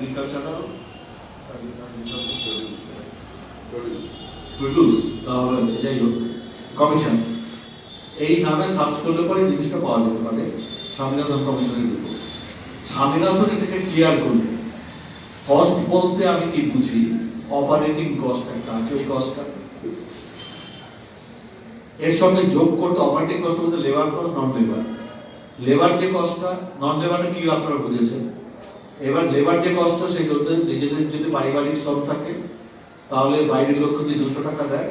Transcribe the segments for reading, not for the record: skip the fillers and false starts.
Agricultural produce তাহলে যাই হোক কমিশন এই নামে সার্চ করলে পরে জিনিসটা পাওয়া যেতে পারে স্বামীনাথন কমিশনের রিপোর্ট। স্বামীনাথন এটাকে ক্লিয়ার করবে। কস্ট বলতে আমি কি বুঝি, অপারেটিং কস্ট একটা আছে, ওই কস্টটা এর সঙ্গে যোগ করতে অপারেটিং কস্ট বলতে লেবার কস্ট, নন লেবার। লেবার যে কস্টটা, নন লেবারটা কি আপনারা বুঝেছেন। এবার লেবার যে কস্টটা সেই করতে নিজেদের যদি পারিবারিক শ্রম থাকে তাহলে বাইরের লোক যদি 200 টাকা দেয়,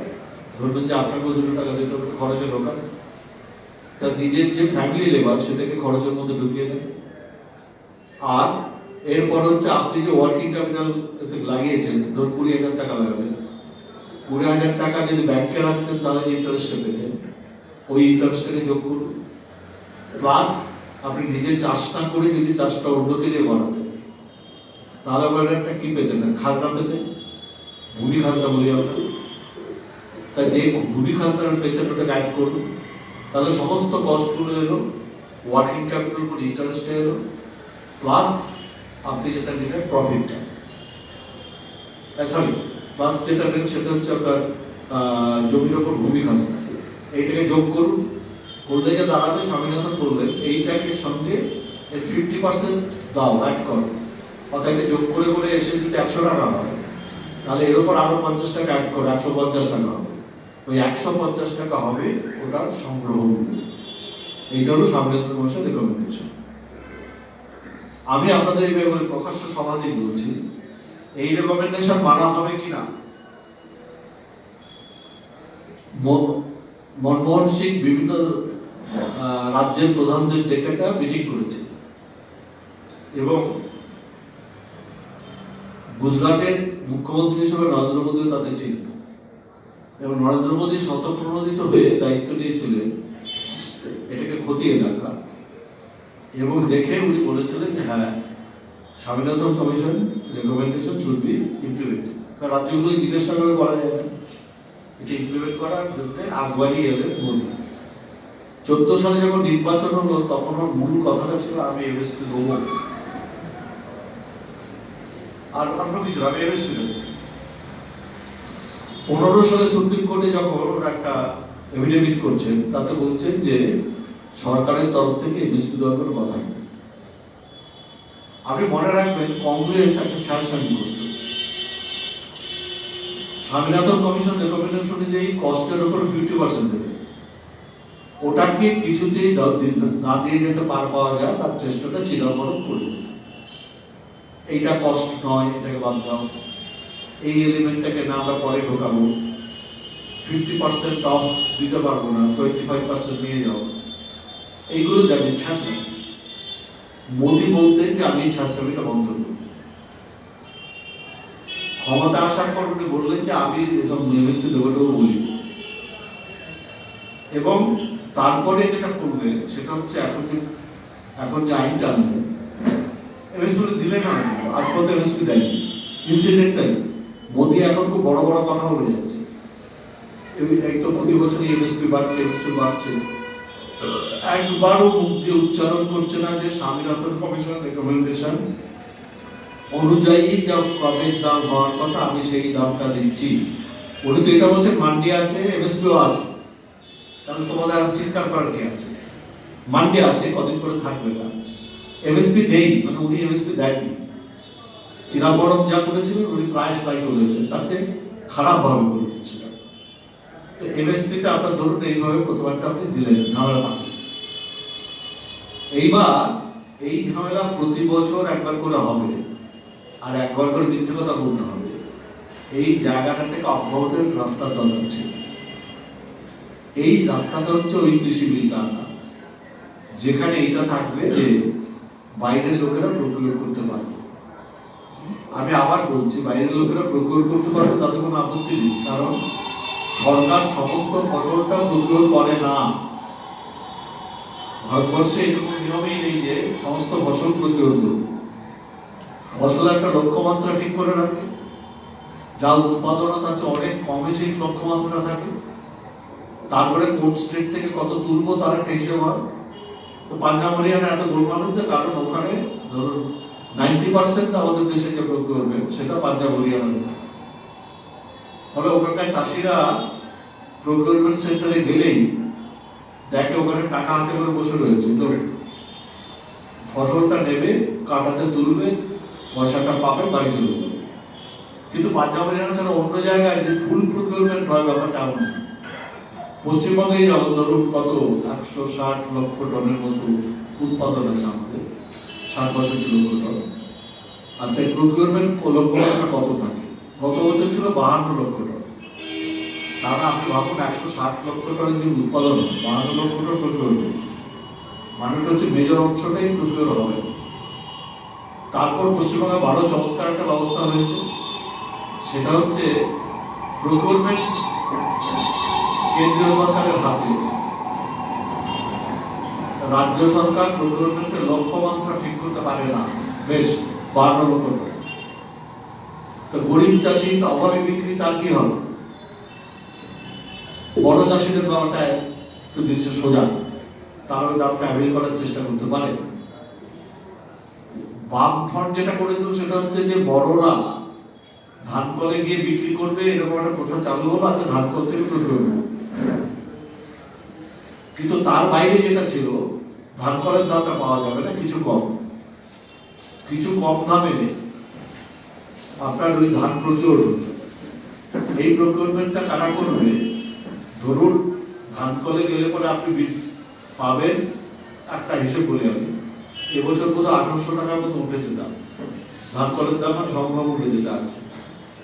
ধরবেন যে আপনাকেও 200 টাকা দিতে হবে খরচে ঢোকান, তার নিজের যে ফ্যামিলি লেবার সেটাকে খরচের মধ্যে ঢুকিয়ে দেন। আর এরপর হচ্ছে আপনি যে ওয়ার্কিং ক্যাপিটাল লাগিয়েছেন, ধরুন 20,000 টাকা লাগাবেন, 20,000 টাকা যদি ব্যাংকে রাখতেন তাহলে যে ইন্টারেস্টটা পেতেন ওই ইন্টারেস্টটাকে যোগ করুন, প্লাস আপনি নিজে চাষ না করে যদি চাষটা উন্নতি দিয়ে বাড়াতেন তাহলে আবার একটা কি পেতেন না, খাজনা পেতেন, ভূমি খাজনা বলি আমরা। তাই যে ভূমি খাজনা পেতেন ওটা গাইড করুন, তাহলে সমস্ত কস্টগুলো এলো, ওয়ার্কিং ক্যাপিটাল উপর ইন্টারেস্টটা এলো, প্লাস আপনি যেটা নিলেন প্রফিটটা, সরি প্লাস যেটা নেন সেটা হচ্ছে আপনার জমির ওপর ভূমি খাজনা, এইটাকে যোগ করুন। করলে যে দাঁড়াবে, স্বামীনাথন বললেন এইটাকে সঙ্গে 50% দাও, অ্যাড করো, অর্থাৎ যোগ করে করে এসে যদি 100 টাকা হয় তাহলে এর উপর আরো 50 টাকা অ্যাড করে 150 টাকা হবে, ওই 150 টাকা হবে ওটার সংগ্রহ। এইটা হলো স্বামীনাথন কমিশন রেকমেন্ডেশন। আমি আপনাদের এই ব্যাপারে প্রকাশ্য সমাজেই বলছি, এই রেকমেন্ডেশন মানা হবে কিনা। মনমোহন সিং বিভিন্ন রাজ্যের প্রধানদের ডেকে একটা মিটিং করেছে এবং গুজরাটের মুখ্যমন্ত্রী হিসেবে নরেন্দ্র মোদী তাদের ছিলেন এবং নরেন্দ্র মোদী স্বতঃপ্রণোদিত হয়ে দায়িত্ব নিয়েছিলেন এটাকে খতিয়ে দেখা, এবং দেখে উনি বলেছিলেন যে হ্যাঁ Swaminathan commission recommendation should be implemented. কারণ রাজ্যগুলো জিজ্ঞাসা করে করা যায় না, এটা ইমপ্লিমেন্ট করার জন্য আগবাড়ি এলেন মোদী। 14 সালে যখন নির্বাচন হলো তখন ওর মূল কথাটা ছিল আমি এমএসপি দেবো, আর অন্য কিছু আমি এমএসপি দেবো। 15 সালে সুপ্রিম কোর্টে যখন ওরা একটা এফিডেভিট করছেন তাতে বলছেন যে সরকারের তরফ থেকে এমএসপি দেওয়ার কোনো কথা নেই। আপনি মনে রাখবেন কংগ্রেস একটা ছাড়ছাড়ি করত, স্বামীনাথন কমিশন রেকমেন্ডেশন অনুযায়ী কস্টের উপর 50% দেবে, ওটাকে কিছুতেই না দিয়ে যেতে পাওয়া যায় তার চেষ্টাটা চিরবরণ করে দিত। এইটা কষ্ট নয়, এটাকে বাদ দাও, এই এলিমেন্টটাকে না আমরা পরে ঢোকাবো, 50% অফ দিতে পারবো না, 25% নিয়ে যাও, এইগুলো দেখেন ছাঁচড়ামি। মোদী বলতেন যে আমি ছাঁচড়ামিটা বন্ধ করব। ক্ষমতা আসার পর উনি বললেন যে আমি এমএসপি দেবো বলি, এবং তারপরে যেটা করবে সেটা হচ্ছে এখন যে আইনটা আনবে এমএসপি দিলে না, আজ পর্যন্ত এমএসপি দেয়নি, ইনসিডেন্টালি মোদী এখন খুব বড় বড় কথা বলে যাচ্ছে, এই তো প্রতি বছরই এমএসপি বাড়ছে, বাড়ছে, একবারও মুখ দিয়ে উচ্চারণ করছে না যে স্বামীনাথন কমিশন রেকমেন্ডেশন অনুযায়ী যা ক্রমের দাম হওয়ার কথা আমি সেই দামটা দিচ্ছি। উনি তো এটা বলছেন মান্ডি আছে, এমএসপিও আছে, তাহলে তোমাদের আর চিৎকার করার কি আছে। মান্ডি আছে, কদিন করে থাকবে না, এমএসপি নেই, মানে উনি এমএসপি দেননি। চিদাম্বরম যা করেছিলেন উনি প্রায় স্ট্রাইক করেছেন, তাতে খারাপ ভাবে করে দিচ্ছিলেন। এমএসপিতে আপনার ধরুন এইভাবে প্রথমটা আপনি দিলেন, ঝামেলা থাকবে। এইবার এই ঝামেলা প্রতি বছর একবার করে হবে, আর একবার করে মিথ্যে কথা বলতে হবে, এই জায়গাটা থেকে অব্যাহতের রাস্তার দরকার ছিল। এই রাস্তাটা হচ্ছে ওই কৃষি বিলটা আনা, যেখানে এইটা থাকবে যে বাইরের লোকেরা প্রক্রিয়া করতে পারবে। আমি আবার বলছি, বাইরের লোকেরা প্রক্রিয়া করতে পারবে, তাতে কোনো আপত্তি নেই, কারণ সরকার সমস্ত ফসলটা প্রক্রিয়া করে না। ভারতবর্ষে এরকম নিয়মই নেই যে সমস্ত ফসল প্রক্রিয়া করবে। ফসল একটা লক্ষ্যমাত্রা ঠিক করে রাখে, যা উৎপাদন তার চেয়ে অনেক কমে সেই লক্ষ্যমাত্রা থাকে, তারপরে কোন স্টেট থেকে কত তুলব তার একটা হিসেব হয়। তো পাঞ্জাব হরিয়ানা এত গোলমাল হচ্ছে কারণ ওখানে ধরুন 90% আমাদের দেশে যে প্রকিউরমেন্ট সেটা পাঞ্জাব হরিয়ানা। ফলে ওখানকার চাষিরা প্রকিউরমেন্ট সেন্টারে গেলেই দেখে ওখানে টাকা হাতে করে বসে রয়েছে, তো ফসলটা নেবে, কাটাতে তুলবে, পয়সাটা পাবে, বাড়ি চলে যাবে। কিন্তু পাঞ্জাব হরিয়ানা ছাড়া অন্য জায়গায় যে ফুল প্রকিউরমেন্ট হয় ব্যাপারটা এমন না। পশ্চিমবঙ্গেই যেমন ধরুন কত 160 লক্ষ টনের মতো উৎপাদন আছে আমাদের, 60-65 লক্ষ টন। আচ্ছা, প্রকিউরমেন্ট লক্ষ্যমাত্রা কত থাকে? গত বছর ছিল 52 লক্ষ টন। তাহলে আপনি ভাবুন 160 লক্ষ টনের যে উৎপাদন, 52 লক্ষ টন প্রকিউরমেন্ট, মানে হচ্ছে মেজর অংশটাই প্রকিউর হবে। তারপর পশ্চিমবঙ্গে ভালো চমৎকার একটা ব্যবস্থা হয়েছে, সেটা হচ্ছে প্রকিউরমেন্ট কেন্দ্রীয় সরকারের হাতে। রাজ্য সরকার প্রকিউরমেন্টের লক্ষ্যমাত্রা ঠিক করতে পারে না, বেশ 52 লক্ষ টন। তো গরিব চাষি অভাবে বিক্রি, তার কি হবে? বড় চাষিদের ব্যাপারটা একটু জিনিসের সোজা, তার ওই দামটা অ্যাভেল করার চেষ্টা করতে পারে। বামফ্রন্ট যেটা করেছিল সেটা হচ্ছে যে বড়রা ধান কলে গিয়ে বিক্রি করবে, এরকম একটা প্রথা চালু হলো, আছে ধান কল থেকে প্রকিউরমেন্ট। কিন্তু তার বাইরে যেটা ছিল, ধান কলের দামটা পাওয়া যাবে না, কিছু কম দামে আপনার ওই ধান প্রকিউর হতো। এই প্রকিউরমেন্টটা কারা করবে? ধরুন ধান কলে গেলে পরে আপনি পাবেন, একটা হিসেব বলে আমি, এবছর বোধহয় 1800 টাকার মতো উঠেছে দাম, ধান কলের দাম আর সম্ভব উঠে যেতে আছে।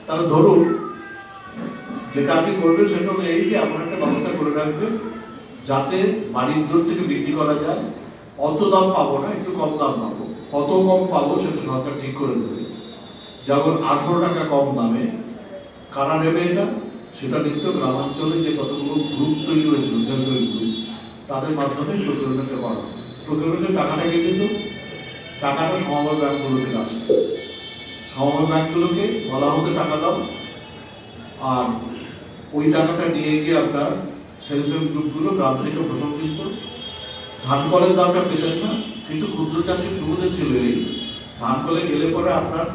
তাহলে ধরুন যেটা আপনি করবেন সেটা হলো এই যে এমন একটা ব্যবস্থা করে রাখবেন যাতে বাড়ির দূর থেকে বিক্রি করা যায়। অত দাম পাবো না, একটু কম দাম পাবো। কত কম পাবো সেটা সরকার ঠিক করে দেবে। যেমন 18 টাকা কম দামে কারা নেবে এটা, সেটা নিত্য গ্রামাঞ্চলে যে কতগুলো গ্রুপ তৈরি হয়েছিল, সেলফ হেল্প গ্রুপ, তাদের মাধ্যমে প্রকিউরমেন্টে করা। প্রকিউরমেন্টের টাকাটাকে কিন্তু টাকাটা সমবায় ব্যাংকগুলোকে আসবে। সমবায় ব্যাংকগুলোকে বলা হতে টাকা দাও, আর ওই টাকাটা নিয়ে গিয়ে আপনার সেলফ হেল্প গ্রুপগুলো গ্রাম থেকে ফসল কিনত। ধান কলের দামটা পেতেন না, কিন্তু ক্ষুদ্র চাষের সুবিধা ছিল এই, ধান কলে গেলে পরে আপনার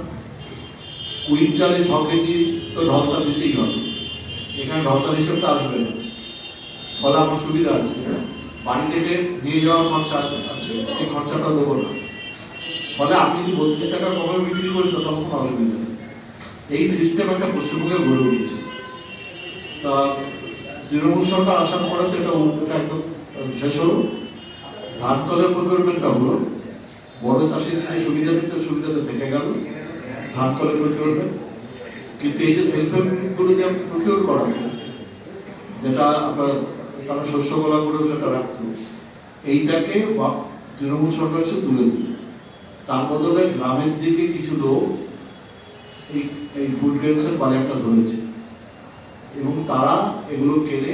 কুইন্টালে 6 কেজি তো ঢলতা দিতেই হবে, এখানে ঢলতার হিসেবটা আসবে না। ফলে আমার সুবিধা আছে, বাড়ি থেকে নিয়ে যাওয়ার খরচা আছে, এই খরচাটা দেবো না। ফলে আপনি যদি 32 টাকা কমে বিক্রি করি তো তখন কোনো অসুবিধা নেই। এই সিস্টেম একটা পশ্চিমবঙ্গে গড়ে উঠেছে। তা তৃণমূল সরকার আসার পরে তো এটা একদম শেষ হলো। ধান কলের প্রকিউরমেন্টটা হলো, বড় চাষিদের যে সুবিধাটা থেকে গেল ধান কলের প্রকিউরমেন্ট। কিন্তু এই যে সেলফ হেল্প গ্রুপগুলো যে প্রকিউর করা, যেটা আপনার তারা শস্য গোলা করেও সেটা রাখতো, এইটাকে তৃণমূল সরকার এসে তুলে দিল। তার বদলে গ্রামের দিকে কিছু লোক এই ফুড গ্রেনসের বাজারটা ধরেছে এবং তারা এগুলো কেনে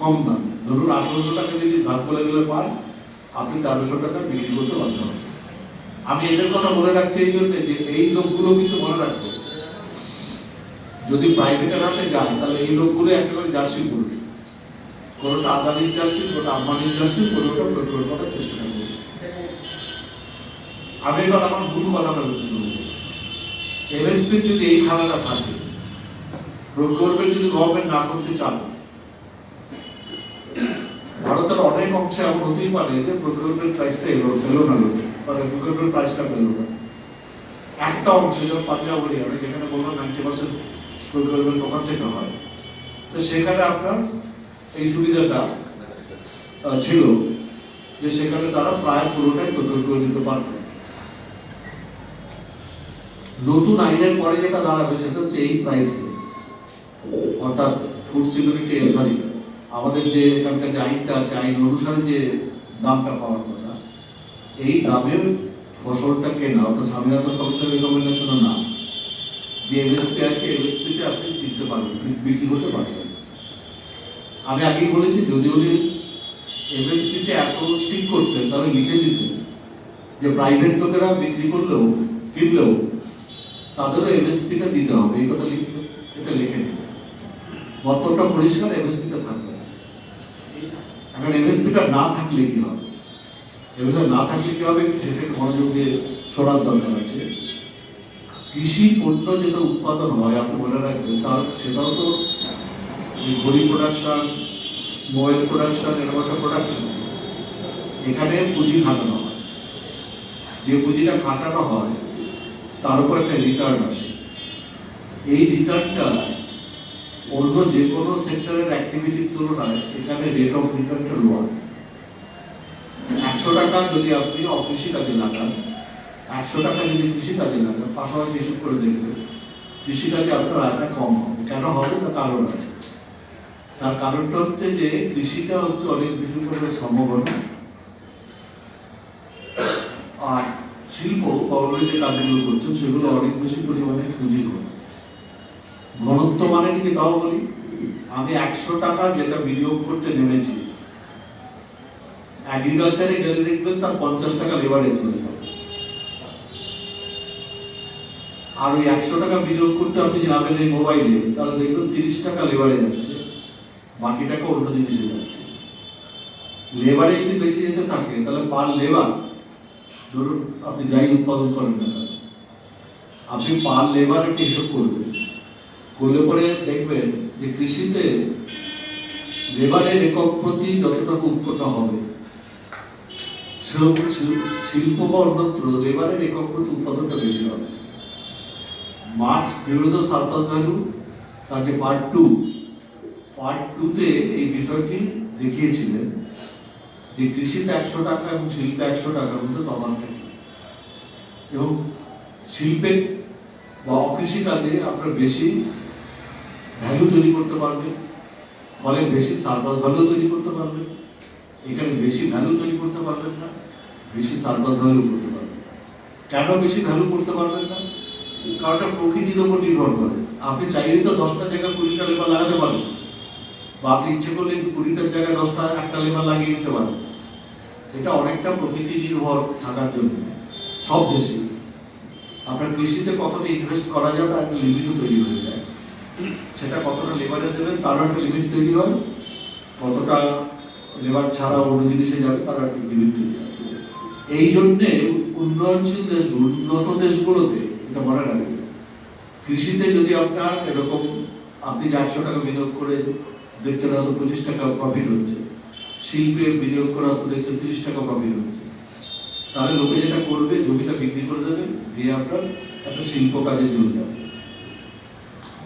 কম দামে। ধরুন 1800 টাকা যদি ধান কলে গেলে পান, আপনি 1300 টাকা বিক্রি করতে বাধ্য হবেন। আমি এদের কথা বলে রাখছি এই জন্য যে এই লোকগুলো কিন্তু মনে রাখবে, যদি প্রাইভেটের হাতে যায় তাহলে এই লোকগুলো একেবারে জার্সি করবে, কোনোটা আদানির জার্সি, কোনোটা আম্বানির জার্সি, কোনোটা প্রকিউর করার চেষ্টা করবে। আমি এবার আমার ভুল কথাটা বলতে চলবো, এমএসপি যদি এই খেলাটা থাকে, প্রকিউরমেন্ট যদি গভর্নমেন্ট না করতে চান, ভারতের অনেক অংশে এমন হতেই পারে যে প্রকিউরমেন্ট প্রাইসটা এলো না, মানে প্রকিউরমেন্ট প্রাইসটা পেল না। একটা অংশে যেমন পাঞ্জাব হরিয়ানা, যেখানে বললাম 90% প্রকিউরমেন্ট ওখান থেকে হয়, তো সেখানে আপনার এই সুবিধাটা ছিল যে সেখানে তারা প্রায় পুরোটাই প্রকিউর করে দিতে পারত। নতুন আইনের পরে যেটা দাঁড়াবে সেটা হচ্ছে এই প্রাইসে, অর্থাৎ ফুড সিকিউরিটি, সরি আমাদের যে এখানকার যে আইনটা আছে, আইন অনুসারে যে দামটা পাওয়ার কথা, এই দামে ফসলটা কেনা, অর্থাৎ স্বামীনাথন কমিশন রেকমেন্ডেশন না, যে এমএসপি আছে এমএসপিতে আপনি দিতে পারবেন, বিক্রি করতে পারবেন। আমি আগেই বলেছি যদি এমএসপিতে এত স্টিক করতেন তাহলে লিখে দিতেন যে প্রাইভেট লোকেরা বিক্রি করলেও কিনলেও তাদেরও এমএসপিটা দিতে হবে, এই কথা লিখতে, এটা লিখে দিতে মতটা পরিষ্কার, এমএসপিটা থাকবে। এখন এমএসপিটা না থাকলে কি হবে, এমএসপি না থাকলে কি হবে সেটাকে মনোযোগ দিয়ে শোনার দরকার আছে। কৃষি পণ্য যেটা উৎপাদন হয় আপনি মনে রাখবেন, তার সেটাও তো ঘড়ি প্রোডাকশন, মোবাইল প্রোডাকশন, এরকম একটা প্রোডাকশন। এখানে পুঁজি খাটানো হয়, যে পুঁজিটা খাটানো হয় তার উপর একটা রিটার্ন আসে। এই রিটার্নটা অন্য যে কোনো সেক্টরের অ্যাক্টিভিটির তুলনায় এখানে রেট অফ রিটার্নটা লোয়ার। 100 টাকা যদি আপনি অকৃষি কাজে লাগান, 100 টাকা যদি কৃষি কাজে লাগান, পাশাপাশি হিসেব করে দেখবেন কৃষিকাজে আপনার আয়টা কম হবে। কেন হবে? তার কারণ আছে। তার কারণটা হচ্ছে যে কৃষিটা হচ্ছে অনেক বেশি পরিমাণে শ্রমঘন, আর শিল্প বা অন্য যে কাজগুলো করছেন সেগুলো অনেক বেশি পরিমাণে পুঁজিঘন। ঘনত্ব মানে কি তাও বলি, আমি 100 টাকা যেটা বিনিয়োগ করতে নেমেছি, এগ্রিকালচারে গেলে দেখবেন তার 50 টাকা লেবারেজ হয়ে যাবে। আর ওই 100 টাকা বিনিয়োগ করতে আপনি যে নামেন এই মোবাইলে, তাহলে দেখবেন 30 টাকা লেবারে যাচ্ছে, বাকি টাকা অন্য জিনিসে যাচ্ছে। লেবারে যদি বেশি যেতে থাকে তাহলে পার লেবার, ধরুন আপনি যাই উৎপাদন করেন না, আপনি পার লেবার একটা হিসাব করবেন, করলে পরে দেখবেন যে কৃষিতে লেবারের একক প্রতি যতটুকু উৎপন্ন হবে, শিল্প বা অন্যত্র লেবারের একক প্রতি উৎপাদনটা বেশি হবে। মার্কস বিরোধ সারপ্লাস ভ্যালু, তার যে পার্ট 2-তে এই বিষয়টি দেখিয়েছিলেন যে কৃষিতে 100 টাকা এবং শিল্পে 100 টাকার মধ্যে তফাৎটা কি, এবং শিল্পে বা অকৃষি কাজে আপনার বেশি ভ্যালু তৈরি করতে পারবেন, ফলে বেশি সারপ্লাস ভ্যালু তৈরি করতে পারবেন। এখানে বেশি ভ্যালু তৈরি করতে পারবেন না, বেশি সারপ্লাস ভ্যালু করতে পারবেন। কেন বেশি ভ্যালু করতে পারবেন না? কারণ প্রকৃতির উপর নির্ভর করে। আপনি চাইলে তো 10টা জায়গায় 20টা লেবার লাগাতে পারেন, বা আপনি ইচ্ছে করলে 20টার জায়গায় 10টা একটা লেবার লাগিয়ে দিতে পারেন। এটা অনেকটা প্রকৃতি নির্ভর থাকার জন্য সব দেশে আপনার কৃষিতে কতটা ইনভেস্ট করা যায় তার একটা লিমিটও তৈরি হয়ে যায়। সেটা কতটা লেবারে দেবেন তারও একটা লিমিট তৈরি হয়, কতটা লেবার ছাড়া অন্য জিনিসে যাবে তারও একটা লিমিট তৈরি হয়। এই জন্যে উন্নয়নশীল দেশগুলো, উন্নত দেশগুলোতে এটা মনে রাখবেন, কৃষিতে যদি আপনার এরকম আপনি যে 100 টাকা বিনিয়োগ করে দেখছেন হয়তো 25 টাকা প্রফিট হচ্ছে, শিল্পে বিনিয়োগ করা হয়তো দেখছেন 30 টাকা প্রফিট হচ্ছে, তাহলে লোকে যেটা করবে জমিটা বিক্রি করে দেবে, দিয়ে আপনার একটা শিল্প কাজে চলে যাবে,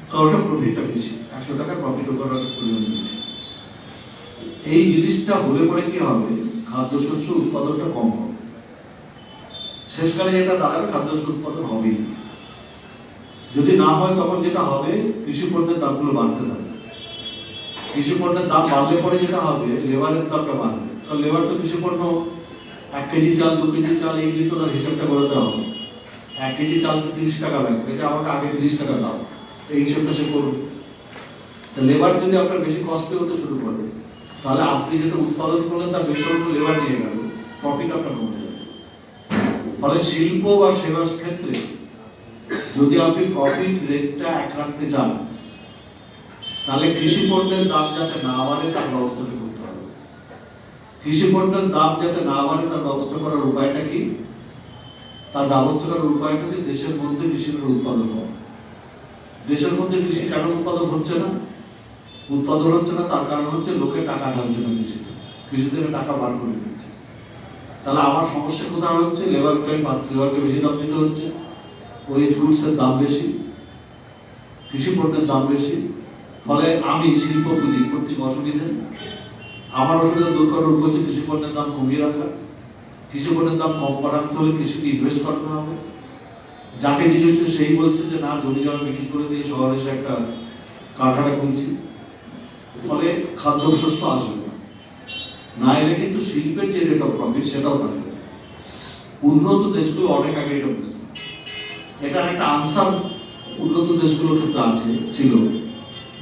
তো ওটা প্রফিটটা বেশি, 100 টাকা প্রফিটও করার পরিমাণ বেশি। এই জিনিসটা হলে পরে কি হবে? খাদ্যশস্য উৎপাদনটা কম হবে, শেষকালে যেটা দাঁড়াবে খাদ্যশস্য উৎপাদন হবেই। যদি না হয় তখন যেটা হবে কৃষি পণ্যের দামগুলো বাড়তে থাকবে। কৃষি পণ্যের দাম বাড়লে পরে যেটা হবে লেবারের দামটা বাড়বে, কারণ লেবার তো কৃষি পণ্য 1 কেজি চাল 2 কেজি চাল এই দিয়ে তো তার হিসাবটা করে দেওয়া হবে। 1 কেজি চাল 30 টাকা লাগবে, এটা আমাকে আগে 30 টাকা দাও, এই হিসাবটা সে করবে। লেবার যদি আপনার বেশি কষ্টে হতে শুরু করে, তাহলে আপনি যেটা উৎপাদন করলেন তার বেশি অন্য লেবার নিয়ে গেল, প্রফিট আপনার কমে যাবে। ফলে শিল্প বা সেবা ক্ষেত্রে যদি আপনি প্রফিট রেটটা এক রাখতে চান, তাহলে কৃষি পণ্যের দাম যাতে না বাড়ে তার ব্যবস্থাটা করতে হবে। কৃষি পণ্যের দাম যাতে না বাড়ে তার ব্যবস্থা করার উপায়টা কি? তার ব্যবস্থা করার উপায়টা কি? দেশের মধ্যে কৃষির উৎপাদন হবে। দেশের মধ্যে কৃষি কেন উৎপাদন হচ্ছে না? উৎপাদন হচ্ছে না তার কারণ হচ্ছে লোকে টাকা ঢালছে না কৃষিতে, কৃষি থেকে টাকা বার করে দিচ্ছে। তাহলে আমার সমস্যা কোথায় হচ্ছে? লেবারকে বেশি দাম দিতে হচ্ছে, ওই ফ্রুটসের দাম বেশি, কৃষি পণ্যের দাম বেশি, ফলে আমি শিল্প পুঁজি প্রত্যেক অসুবিধে। আমার অসুবিধা দূর করার উপায় হচ্ছে কৃষি পণ্যের দাম কমিয়ে রাখা। কৃষি পণ্যের দাম কম করাতে হলে কৃষিতে ইনভেস্ট করতে হবে। যাকে জিজ্ঞেস সেই বলছে যে না, জমি জমা বিক্রি করে দিয়ে শহরে এসে একটা কারখানা খুলছি, ফলে খাদ্যশস্য আসবে না, এলে কিন্তু শিল্পের যে রেট অফ প্রফিট সেটাও থাকবে। উন্নত দেশগুলো অনেক আগে এটা বুঝবে, এটার একটা আনসার উন্নত দেশগুলোর ক্ষেত্রে আছে ছিল,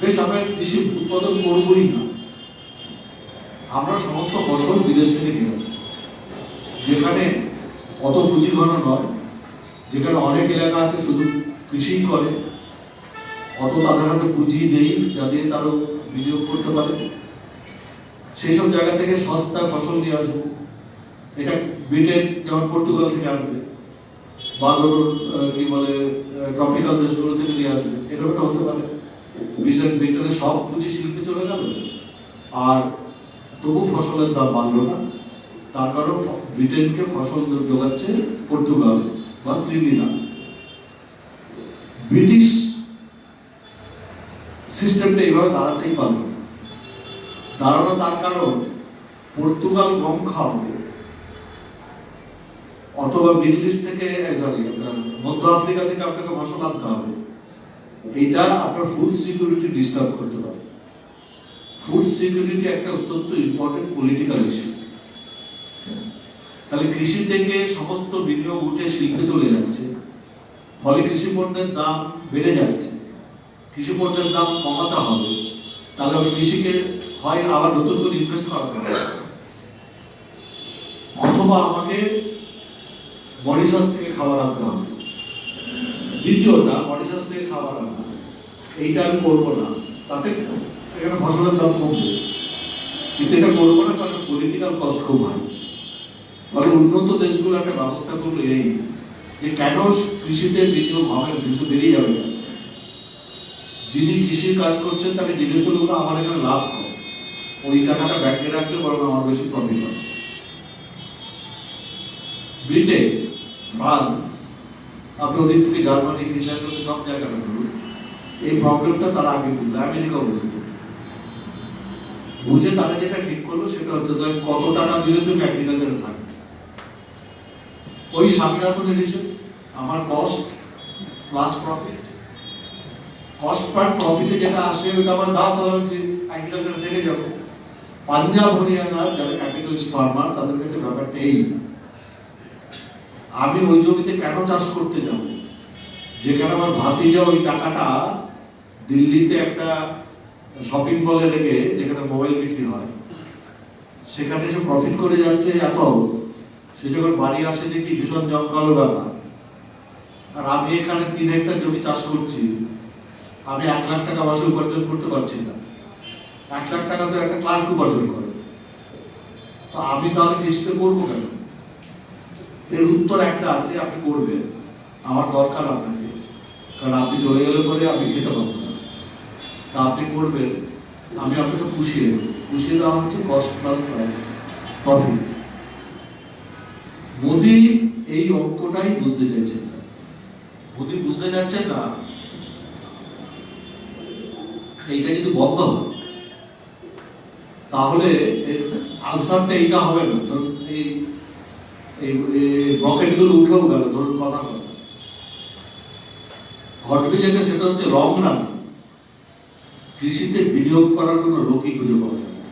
বেশ আমরা কৃষি উৎপাদন করবোই না, আমরা সমস্ত ফসল বিদেশ থেকে নিয়ে আসবো, যেখানে অত পুঁজি ঘন নয়, যেখানে অনেক এলাকা আছে শুধু কৃষি করে, অত তাদের হাতে পুঁজি নেই যাদের তারও বিনিয়োগ করতে পারে, সেই সব জায়গা থেকে সস্তা ফসল নিয়ে আসবো। এটা ব্রিটেন যেমন পর্তুগাল থেকে আসবে, বা ধরুন কি বলে ট্রপিক্যাল দেশগুলো থেকে নিয়ে আসবে, এরকমটা হতে পারে। ব্রিটেনের সব পুঁজি শিল্পে চলে গেল, আর তবু ফসলের দাম বাড়লো না। তার কারণ ব্রিটেনকে ফসল যোগাচ্ছে পর্তুগাল বা ত্রিনিদাদ। ব্রিটিশ সিস্টেমটা এইভাবে দাঁড়াতেই পারলো। দাঁড়ানো তার কারণ পর্তুগাল গম খাওয়াবে, অথবা মিডল ইস্ট থেকে মধ্য আফ্রিকা থেকে আপনাকে ফসল আনতে হবে। এইটা আপনার ফুড সিকিউরিটি ডিস্টার্ব করতে পারে। ফুড সিকিউরিটি একটা অত্যন্ত ইম্পর্টেন্ট পলিটিক্যাল ইস্যু। তাহলে কৃষি থেকে সমস্ত বিনিয়োগ উঠে শিল্পে চলে যাচ্ছে, ফলে কৃষি পণ্যের দাম বেড়ে যাচ্ছে। কৃষি পণ্যের দাম কমাতে হবে, তাহলে আমি কৃষিকে হয় আবার নতুন করে ইনভেস্ট করাতে হবে, অথবা আমাকে মরিশাস থেকে খাবার আনতে হবে। দ্বিতীয়টা, মরিশাস থেকে খাবার আনা, এইটা আমি করবো না, তাতে এখানে ফসলের দাম কমবে, কিন্তু এটা করবো না কারণ পলিটিক্যাল কস্ট খুব হয়। তবে উন্নত দেশগুলো একটা ব্যবস্থা করলো এই যে কেন কৃষিতে বিনিয়োগ হবে, কিছু বেরিয়ে যাবে না। যিনি কৃষির কাজ করছেন তাকে জিজ্ঞেস করলো আমার এখানে লাভ কম, ওই টাকাটা ব্যাংকে রাখলে বরং আমার বেশি প্রফিট হবে। ব্রিটেন, ফ্রান্স, আপনি ওদিক থেকে জার্মানি, ইংল্যান্ড, সব জায়গাটা ধরুন, এই প্রবলেমটা তারা আগে বুঝলো, আমেরিকাও বুঝলো। বুঝে তারা যেটা ঠিক করলো সেটা হচ্ছে কত টাকা দিলে তুমি এগ্রিকালচারে থাকবে, ওই স্বামীনাথনের হিসেবে আমার cost plus profit, cost per প্রফিটে যেটা আসে ওটা আমার দাও, তাহলে এগ্রিকালচারে থেকে যাবো। পাঞ্জাব হরিয়ানার যারা ক্যাপিটালিস্ট ফার্মার তাদের কাছে ব্যাপারটা এই, আমি ওই জমিতে কেন চাষ করতে যাব যেখানে আমার ভাতিজা ওই টাকাটা দিল্লিতে একটা শপিং মলে রেখে, যেখানে মোবাইল বিক্রি হয়, সেখানে সে প্রফিট করে যাচ্ছে এত, সে যখন বাড়ি আসে দেখি ভীষণ জঙ্গল ব্যাপার। আর আমি এখানে 3 হেক্টর জমি চাষ করছি, আমি 1 লাখ টাকা মাসে উপার্জন করতে পারছি না। 1 লাখ টাকা তো একটা ক্লার্ক উপার্জন করে, তো আমি তাহলে কৃষিতে করবো কেন? এর উত্তর একটা আছে, আপনি করবেন, আমার দরকার আপনাকে, কারণ আপনি চলে গেলে পরে আমি খেতে পারবো না, তা আপনি করবেন, আমি আপনাকে পুষিয়ে দেবো। পুষিয়ে দেওয়া হচ্ছে কস্ট প্লাস প্রফিট। মোদি এই অঙ্কটাই বুঝতে চাইছেন না। মোদি বুঝতে যাচ্ছেন না এইটা যদি বন্ধ হয় তাহলে আনসারটা এইটা হবে না। ধরুন এই রকেটগুলো উঠেও গেল, ধরুন কথা ঘটবে যেটা, সেটা হচ্ছে লং রান কৃষিতে বিনিয়োগ করার কোনো লোকই খুঁজে পাওয়া যাবে না,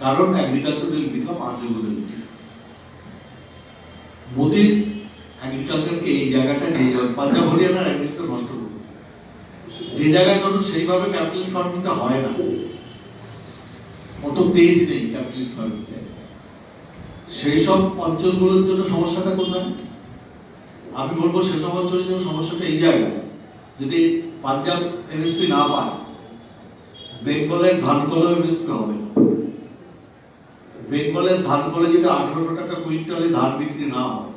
কারণ এগ্রিকালচার উইল বিকাম আনলিমিটেড। মোদির এগ্রিকালচারকে এই জায়গাটা নিয়ে যাবে, পাঞ্জাব হরিয়ানার এগ্রিকালচার নষ্ট করবে। যে জায়গায় ধরুন সেইভাবে ক্যাপিটালিস্ট ফার্মিংটা হয় না, অত তেজ নেই ক্যাপিটালিস্ট ফার্মিংটা, সেই সব অঞ্চলগুলোর জন্য সমস্যাটা কোথায়? আমি বলবো সেসব অঞ্চলের জন্য সমস্যাটা এই জায়গায়, যদি পাঞ্জাব এমএসপি না পায়, বেঙ্গলের ধান কলেও এমএসপি হবে না। বেঙ্গলের ধান কলে যদি 1800 টাকা কুইন্টালে ধান বিক্রি না হয়,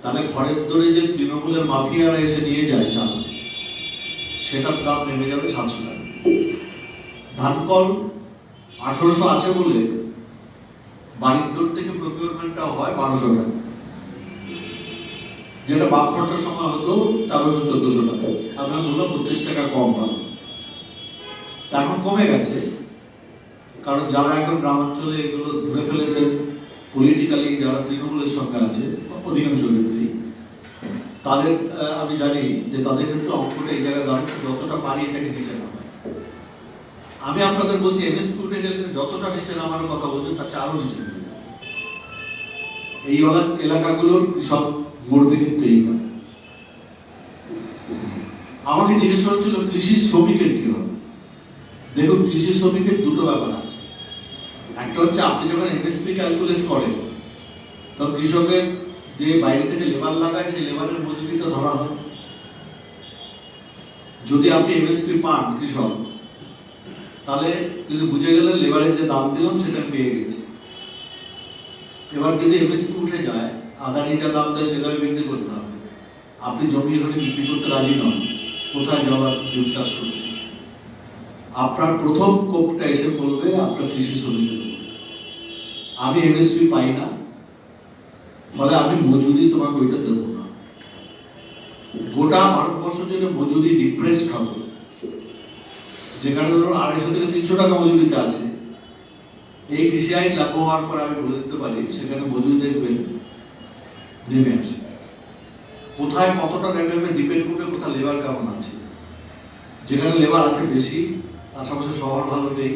তাহলে ঘরের দরে যে তৃণমূলের মাফিয়ারা এসে নিয়ে যায় চাল, সেটার দাম নেমে যাবে 700 টাকা। ধান কল 1800 আছে বলে বাড়ির দর থেকে প্রকিউরমেন্টটা হয় 1200 টাকা, যেটা বাপ খরচার সময় হতো 1300-1400 টাকা। আমরা বললাম 25 টাকা কম পাবো, এখন কমে গেছে, কারণ যারা এখন গ্রামাঞ্চলে এগুলো ধরে ফেলেছেন পলিটিক্যালি, যারা তৃণমূলের সঙ্গে আছে অধিকাংশ ক্ষেত্রেই, তাদের আমি জানি যে তাদের ক্ষেত্রে অঙ্কটা এই জায়গায় দাঁড়ানো, যতটা পারি এটাকে নিচে নামায়। আমি আপনাদের বলছি এমএসপি উঠে গেলে যতটা নিচে নামার কথা বলছেন তার চেয়ে আরো নিচে নেমে যাবে। এই এলাকাগুলোর সব মরবে কিন্তু এই না। আমাকে জিজ্ঞেস করেছিল কৃষি শ্রমিকের কি হবে। দেখুন, কৃষি শ্রমিকের দুটো ব্যাপার আছে। একটা হচ্ছে আপনি যখন এমএসপি ক্যালকুলেট করেন তখন কৃষকের যে বাইরে থেকে লেবার লাগায় সেই লেবারের মজুরিটা ধরা হয়। যদি আপনি এমএসপি পান কৃষক, তাহলে তিনি বুঝে গেলেন লেবারের যে দাম দিলাম সেটা পেয়ে গেছে। এবার যদি এমএসপি উঠে যায় আদানি যা দাম দেয় সে দামে বিক্রি করতে হবে। আপনি জমি এখানে বিক্রি করতে রাজি নন, কোথায় যাওয়ার জমি চাষ করছে? আপনার প্রথম কোপটা এসে বলবে আপনার কৃষি শ্রমিকের উপর। আমি এমএসপি পাই না, ফলে আমি মজুরি তোমাকে ওইটা দেবো না। গোটা ভারতবর্ষ জুড়ে মজুরি ডিপ্রেসড হবে, যেখানে ধরুন 250 থেকে 300 টাকা মজুরিতে আছে। এই কৃষি আইন লাগু হওয়ার পর আমি বলে দিতে পারি সেখানে মজুরি দেখবেন নেমে আসে। কোথায় কতটা নেমে ডিপেন্ড করবে কোথায় লেবার কেমন আছে। যেখানে লেবার আছে বেশি, আশেপাশে শহর ভালো নেই,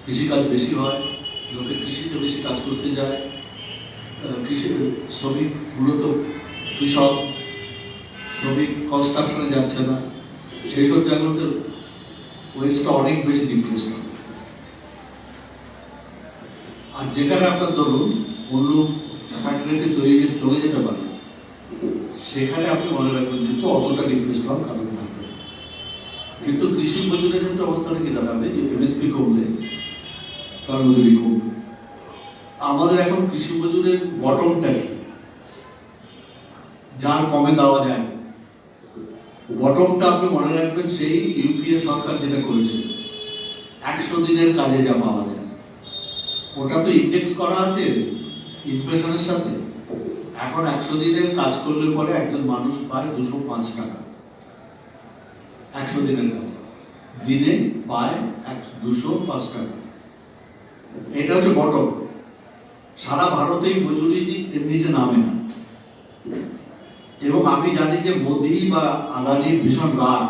কৃষিকাজ বেশি হয়, লোকে কৃষিতে বেশি কাজ করতে যায়, কৃষি শ্রমিক মূলত কৃষক, শ্রমিক কনস্ট্রাকশনে যাচ্ছে না, সেই সব জায়গাগুলোতে ওয়েস্টটা অনেক বেশি ডিপ্রেস হবে। আর যেখানে আপনার ধরুন অন্য ফ্যাক্টরিতে তৈরি চলে যেতে পারে, সেখানে আপনি মনে রাখবেন কিন্তু অতটা ডিপ্রেস হওয়ার কারণ থাকবে। কিন্তু কৃষি মজুরের ক্ষেত্রে অবস্থাটা কি দাঁড়াবে যে এমএসপি কমলে তার মজুরি কমবে। আমাদের এখন কৃষি মজুরের বটমটা কি, যার কমে দেওয়া যায়, বটমটা আপনি মনে রাখবেন সেই ইউপিএ সরকার যেটা করেছে 100 দিনের কাজে যা পাওয়া যায়, ওটা তো ইন্ডেক্স করা আছে ইনফ্লেশনের সাথে। এখন 100 দিনের কাজ করলে পরে একজন মানুষ পায় 205 টাকা। 100 দিনের কাজ দিনে পায় 205 টাকা। এটা হচ্ছে বটম। সারা ভারতেই মজুরি এর নিচে নামে না। এবং আমি জানি যে মোদি বা আদানির ভীষণ রাগ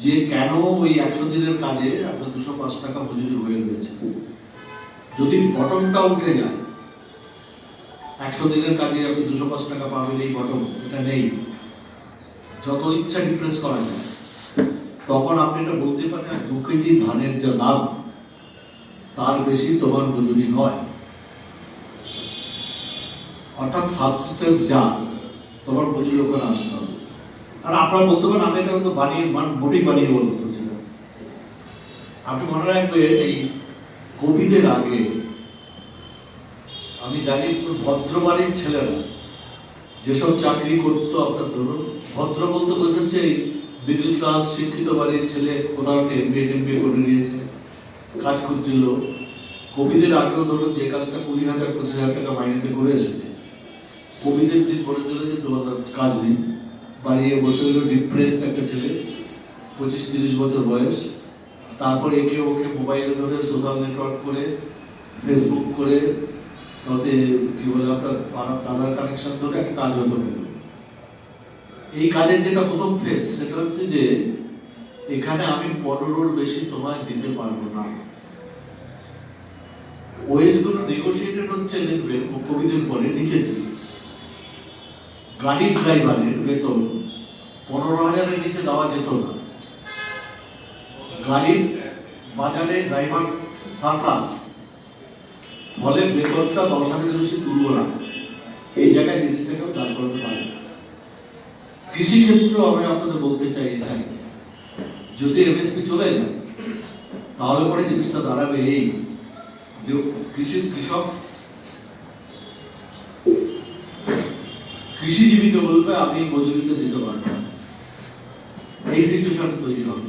যে কেন ওই 100 দিনের কাজে আপনার 205 টাকা মজুরি হয়ে রয়েছে। যদি বটমটা উঠে যায়, 100 দিনের কাজে আপনি 205 টাকা পাবেন, এই বটম এটা নেই, যত ইচ্ছা ডিপ্রেস করা যায়, তখন আপনি এটা বলতে পারেন 2 কেজি ধানের যা দাম তার বেশি তোমার মজুরি নয়। অর্থাৎ সাবস্টেন্স যা তোমার মজুরি ওখানে আসতে হবে। আর আপনারা বলতে পারেন আমি এটা তো বানিয়ে মোটেই বানিয়ে বলতে হচ্ছে না। আপনি মনে রাখবেন এই কোভিডের আগে আমি জানি ভদ্রবাড়ির ছেলেরা যেসব চাকরি করতো, আপনার ধরুন ভদ্র বলতে বোঝাচ্ছে মিডল ক্লাস শিক্ষিত বাড়ির ছেলে, কোথাও এমবিএ করে নিয়েছে, কাজ করছিল। কোভিডের আগেও ধরুন যে কাজটা 20,000 25,000 টাকা মাইনেতে করে এসেছে, কোভিডের দিন বলে দিল যে তোমার কাজ নেই, বাড়িয়ে বসে হলো ডিপ্রেসড একটা ছেলে, 25-30 বছর বয়স। তারপর একে ওকে মোবাইলে ধরে সোশ্যাল নেটওয়ার্ক করে, ফেসবুক করে, তাতে কি বলে আপনার পাড়ার দাদার কানেকশন ধরে একটা কাজ হতে পারে। এই কাজের যেটা প্রথম ফেজ সেটা হচ্ছে যে এখানে আমি 15-র বেশি তোমায় দিতে পারবো না। ওয়েজগুলো নেগোসিয়েটেড হচ্ছে দেখবেন কোভিডের পরে নিচে দিকে। গাড়ির ড্রাইভারের বেতন 15,000-এর নিচে দেওয়া যেত না। গাড়ির বাজারে ড্রাইভার সারপ্লাস, ফলে বেতনটা 10,000-এর বেশি তুলব না, এই জায়গায় জিনিসটাকেও দাঁড় করাতে পারে। কৃষিক্ষেত্রেও আমি আপনাদের বলতে চাই এটাই, যদি এমএসপি চলে যায় তাহলে পরে জিনিসটা দাঁড়াবে এই যে কৃষক কৃষিজীবীকে বলবে আমি মজুরিতে দিতে পারবো, এই সিচুয়েশন তৈরি হবে।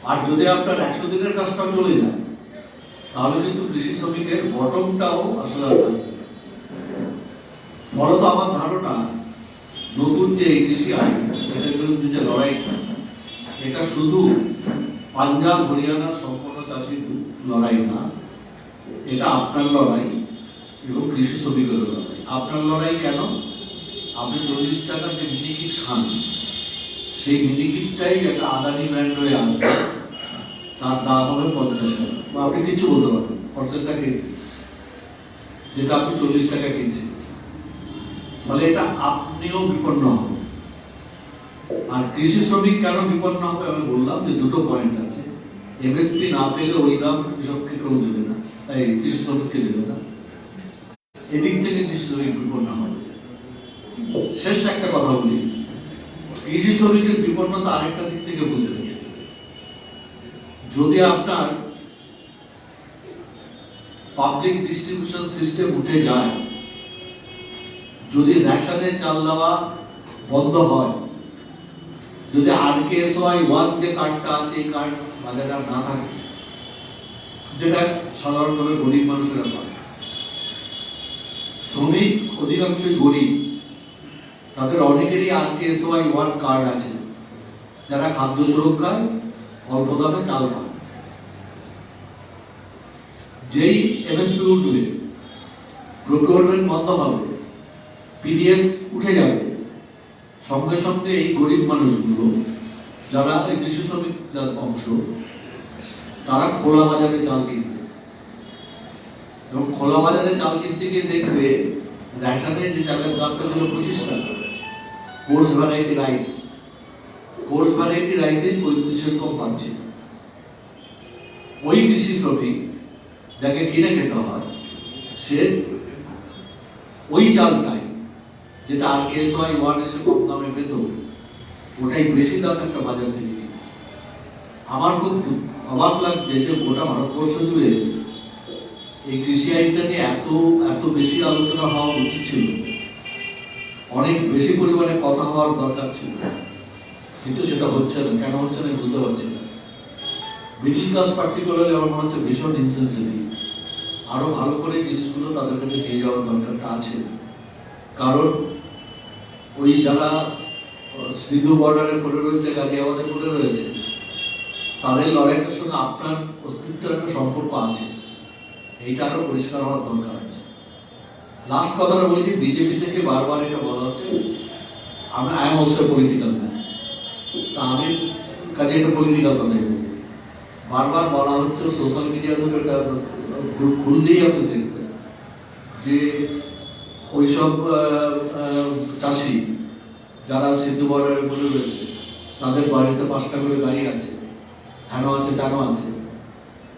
আর যদি আপনার 100 দিনের কাজটা চলে যায় তাহলে কিন্তু কৃষি শ্রমিকের বটমটাও আসলে ফলত আমার ধারণা নতুন যে এই কৃষি আইন এটার বিরুদ্ধে যে লড়াই, এটা শুধু পাঞ্জাব হরিয়ানার সম্পূর্ণ চাষির লড়াই না, এটা আপনার লড়াই এবং কৃষি শ্রমিকের লড়াই। আপনার লড়াই কেন? আপনি 40 টাকার যে মিনিকিট খান, সেই মিনিকিটটাই একটা আদানি ব্র্যান্ড হয়ে আসবে, তার দাম হবে 50 টাকা, বা আপনি কিছু বলতে পারেন 50 টাকা কেজি, যেটা আপনি 40 টাকা কিনছেন। ফলে এটা আপনিও বিপন্ন হবে। আর কৃষি শ্রমিক কেন বিপন্ন হবে আমি বললাম যে দুটো পয়েন্ট আছে। এমএসপি না পেলে ওই দাম কৃষককে কেউ দেবে না, তাই কৃষি শ্রমিককে দেবে না, এদিক থেকে কৃষি শ্রমিক বিপন্ন হবে। শেষ একটা কথা বলি, কৃষি শ্রমিকের বিপন্নতা আরেকটা দিক থেকে বুঝতে পেরেছে। যদি আপনার পাবলিক ডিস্ট্রিবিউশন সিস্টেম উঠে যায় যদি রেশনে চাল দেওয়া বন্ধ হয়, যদি RKSY 1 যে কার্ডটা আছে এই কার্ড বাজারে আর না থাকে, যেটা সাধারণভাবে গরিব মানুষেরা পায়, শ্রমিক অধিকাংশই গরিব, তাদের অনেকেরই RKSY 1 কার্ড আছে, যারা খাদ্য সুরক্ষায় অল্প দামে চাল পায়। যেই MSP উঠবে, প্রকিউরমেন্ট বন্ধ হবে, PDS উঠে যাবে, সঙ্গে সঙ্গে এই গরিব মানুষগুলো যারা এই কৃষি শ্রমিক অংশ, তারা খোলা বাজারে চাল কিনবে, এবং খোলা বাজারে চাল কিনতে গিয়ে দেখবে রেশনে যে চালের দামটা ছিল 25 টাকা, কোর্স ভ্যারাইটি রাইসে 35-এর কম পাচ্ছে। ওই কৃষি শ্রমিক যাকে কিনে খেতে হয়, সে ওই চালটাই, যেটা RKSY 1 এসে কম দামে পেত, ওটাই বেশি দামে একটা বাজার থেকে কিনে। আমার খুব অবাক লাগছে যে গোটা ভারতবর্ষ জুড়ে এই কৃষি আইনটা নিয়ে এত বেশি আলোচনা হওয়া উচিত ছিল, অনেক বেশি পরিমাণে কথা হওয়ার দরকার ছিল, কিন্তু সেটা হচ্ছে না। কেন হচ্ছে না বুঝতে পারছি না। মিডল ক্লাস পার্টিকুলারলি আমার মনে হচ্ছে ভীষণ ইনসেন্সিটিভ। আরো ভালো করে জিনিসগুলো তাদের কাছে নিয়ে যাওয়ার দরকারটা আছে, কারণ ওই যারা সিধু বর্ডারে পড়ে রয়েছে, গাজিয়াবাদে পড়ে রয়েছে, তাদের লড়াইয়ের সঙ্গে আপনার অস্তিত্বের একটা সম্পর্ক আছে, এইটা আরো পরিষ্কার হওয়ার দরকার আছে। লাস্ট কথাটা বলি, বিজেপি থেকে বারবার এটা বলা হচ্ছে I am also political man, তা আমি কাজে একটা পলিটিক্যাল কথাই বলবো। বারবার বলা হচ্ছে, সোশ্যাল মিডিয়াতে এটা খুললেই আপনি দেখবেন যে ওইসব চাষি যারা সিন্ধু বর্ডারে বলে রয়েছে, তাদের বাড়িতে 5টা করে গাড়ি আছে, হেন আছে তেন আছে,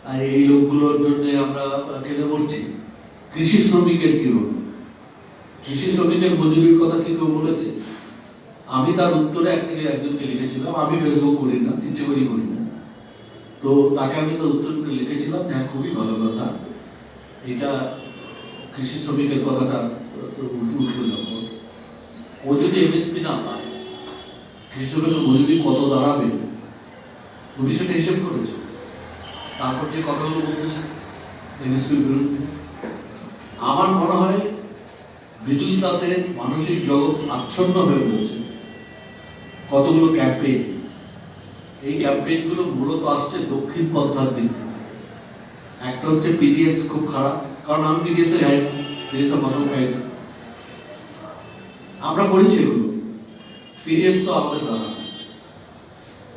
আর এই লোকগুলোর জন্য আমরা কেঁদে পড়ছি। কৃষি শ্রমিকের কি হল? কৃষি শ্রমিকের মজুরির কথা কি কেউ বলেছে? আমি তার উত্তরে একজনকে লিখেছিলাম, আমি ফেসবুক করি না, ইচ্ছে করি করি না, তো তাকে আমি তার উত্তরটা লিখেছিলাম, হ্যাঁ খুবই ভালো কথা, এটা কৃষি শ্রমিকের কথাটা উঠলো যখন, ও যদি MSP না পায়, কৃষি শ্রমিকের মজুরি কত দাঁড়াবে তুমি সেটা হিসেব করেছো? তারপর যে কথাগুলো বলতেছে MSPর বিরুদ্ধে, আমার মনে হয় মিডল ক্লাসের মানসিক জগৎ আচ্ছন্ন হয়ে রয়েছে কতগুলো ক্যাম্পেইন। এই ক্যাম্পেইনগুলো মূলত আসছে দক্ষিণ পন্থার দিক থেকে। একটা হচ্ছে PDS খুব খারাপ, কারণ আমি PDS এ যাই না, PDS ফসল খাই না, আমরা করেছি এগুলো। PDS তো আমাদের দ্বারা,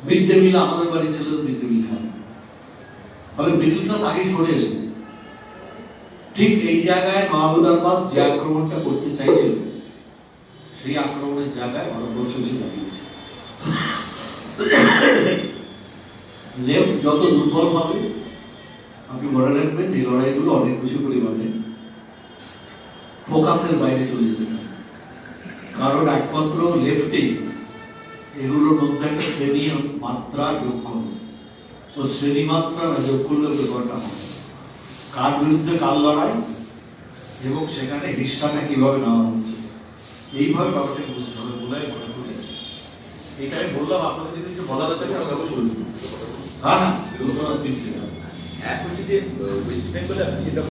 মিড ডে মিল আমাদের বাড়ির ছেলেদের মিড ডে মিল খায়, ফলে মিডল ক্লাস আগেই সরে এসেছে। ঠিক এই জায়গায় মাহমুদাবাদ যে আক্রমণটা করতে চাইছিল, সেই আক্রমণের জায়গায় ভারতবর্ষ এসে দাঁড়িয়েছে। লেফট যত দুর্বল হবে, আপনি মনে রাখবেন এই লড়াইগুলো অনেক বেশি পরিমাণে ফোকাসের বাইরে চলে যেতে পারে, কারণ একমাত্র লেফটেই এগুলোর মধ্যে একটা শ্রেণী মাত্রা যোগ করে, ও শ্রেণী মাত্রা যোগ করলে ব্যাপারটা হয় কার বিরুদ্ধে কার লড়াই, এবং সেখানে হিস্সাটা কিভাবে নেওয়া হচ্ছে, এইভাবে ব্যাপারটা বুঝতে হবে বলে মনে করি। এটাই বললাম, আপনাদের যদি কিছু বলার আছে আমি অবশ্যই বলবো। হ্যাঁ, এক হচ্ছে যে ওয়েস্ট বেঙ্গলে